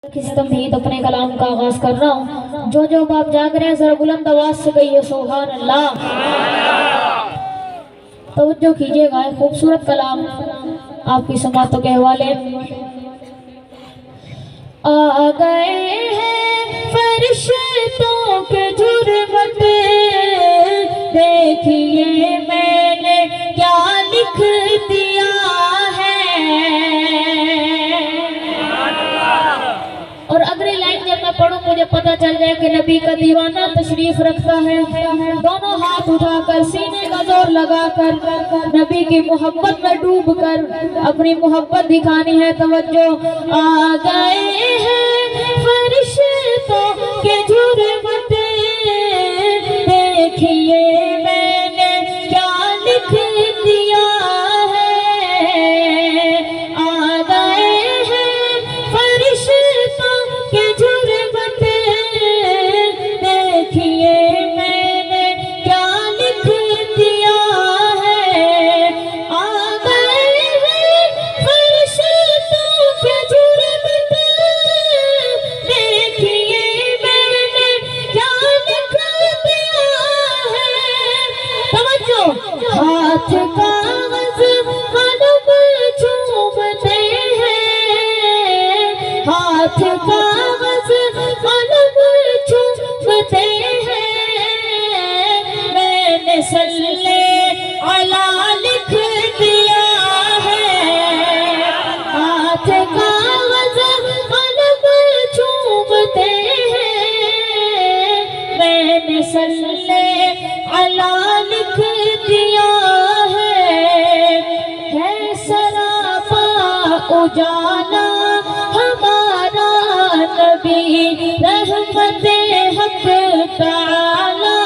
तमहीद अपने कलाम का आगाज कर रहा हूँ। जो बाप जाग रहे हैं जरा बुलंद आवाज से कहिए सुभान अल्लाह। तवज्जो कीजिएगा, खूबसूरत कलाम आपकी समातों के हवाले। आ गए हैं फरिश्तों के जुर्मत, देखिए मैंने क्या लिख दिया है। और अगली लाइन जब मैं पढ़ूं मुझे पता चल जाए कि नबी का दीवाना तशरीफ रखता है। दोनों हाथ उठाकर सीने का जोर लगाकर नबी की मोहब्बत में डूब कर अपनी मोहब्बत दिखानी है। तवज्जो। आ गए हैं फरिश्तों के जुर्मत, देखिए मैंने क्या लिख दिया है। आ गए हैं फरिश्तों के जुर्मत, देखिए मैंने क्या लिख दिया है। आ गए हैं फरिश्तों के जुर्मत, देखिए मैंने क्या लिख दिया है। समझो। हाथ कागज कलम चूमते हैं, हाथ कागज कलम चूमते हैं। मैंने सल्ले अला लिख दिया है। हाथ कागज कलम चूमते हैं, मैंने सल्ले अला लिख दिया है सरापा उजाला हमारा नबी, रहमते हक ताला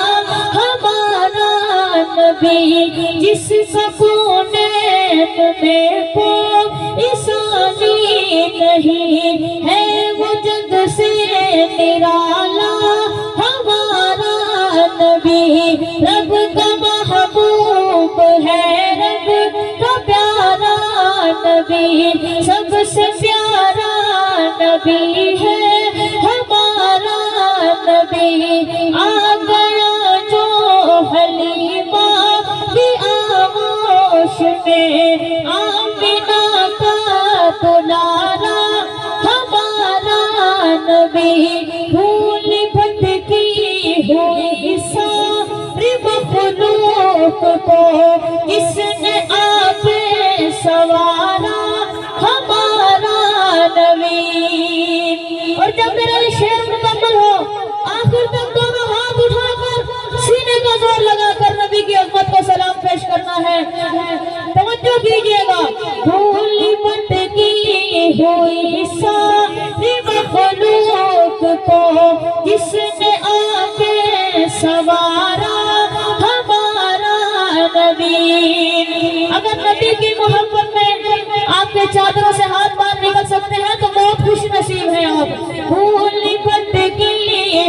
हमारा नबी। जिसका कोनेत में कोई इंसानी नहीं है, वो जग से निराला हमारा नबी। रब का महबूब है, रब का प्यारा नबी, सबसे प्यारा नबी है हमारा नबी। आ गया जो हलीमा की आगोश में, आमिना का दुलारा हमारा नबी। भूल भटकी हुई सारी मखलूक को इसने आपे सवारा हमारा नबी। और जब मेरा शेर मुकम्मल हो आखिर तक दोनों हाथ उठाकर सीने का जोर लगाकर नबी की अज़मत को सलाम पेश करना है। तवज्जो कीजिएगा। भूल भटकी हुई सारी मखलूक को जिसने आके सवारा हमारा नबी। अगर नबी की मोहब्बत में आपके चादरों से हाथ बाहर निकल सकते हैं तो बहुत खुश नसीब है आप। भूल भटकी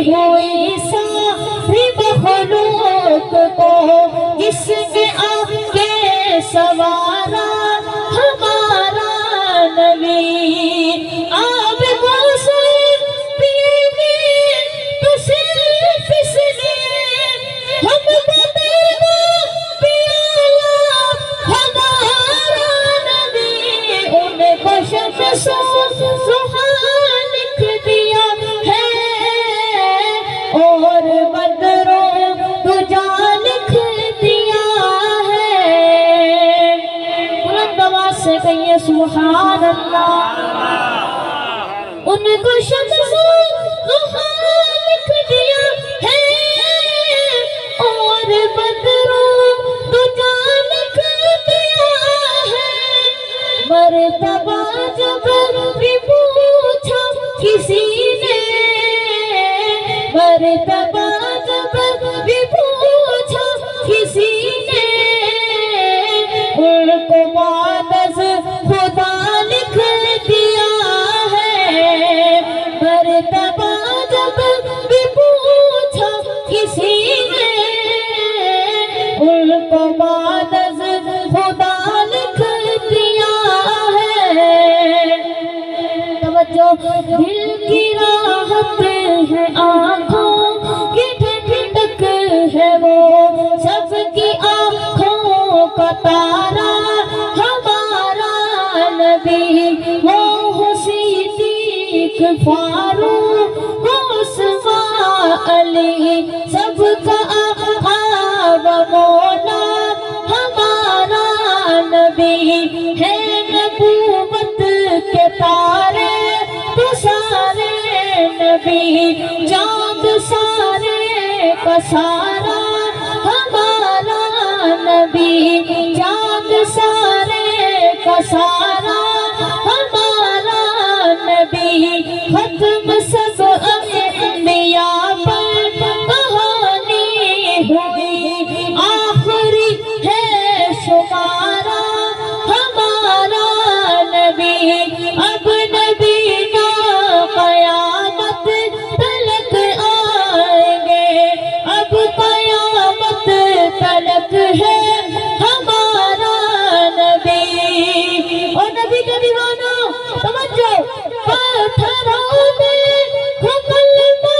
हुई सारी मखलूक को जिसने आके सवारा हमारा नबी। आप लिख दिया है और बदरों तुझा लिख दिया है। बुलंद आवाज से कहिए सुभान अल्लाह। उनको शम्स लिख दिया है और बदरों तुझा लिख दिया है। मर्तबा जब भी पूछा किसी ने, मर्तबा जब भी पूछा किसी ने, उनको मादस खुदा लिख दिया है। मर्तबा जब भी पूछा किसी ने, उनको मादस खुदा लिख दिया है। तवज्जो। दिल की राहत है, आँखों की ठंडक है वो, सबकी आँखों का तारा हमारा नबी। वो हो सिद्दीक फारूक उस्मान अली, सबका आका व मौला हमारा नबी है। नबूवत के तारे तो सारे नबी, चाँद सारे का सारा हमारा नबी, चाँद सारे का सारा हमारा नबी। खत्म सब अंबिया पर कहानी हुई, आखिरी है शुमारा हमारा नबी। अब नबी ना कयामत तलक आएंगे, अब कयामत तलक है हमारा नबी। और नबी के दीवाना समझो, पत्थरों में कलमा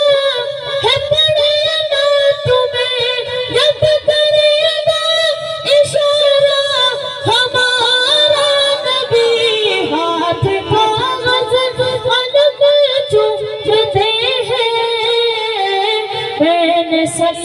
है पढ़ना तुम्हें, जब करेगा इशारा हमारा नबी। हाथ कागज कलम चूमते हैं, मैंने सच